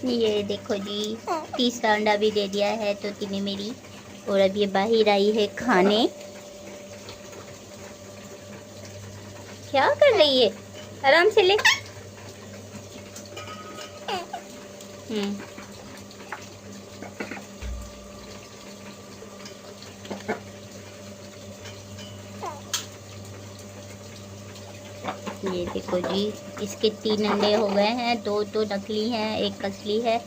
ये देखो जी, तीसरा अंडा भी दे दिया है तोती ने मेरी। और अब ये बाहर आई है खाने। क्या कर रही है? आराम से ले। ये देखो जी, इसके 3 अंडे हो गए हैं, 2 तो नकली हैं, 1 असली है।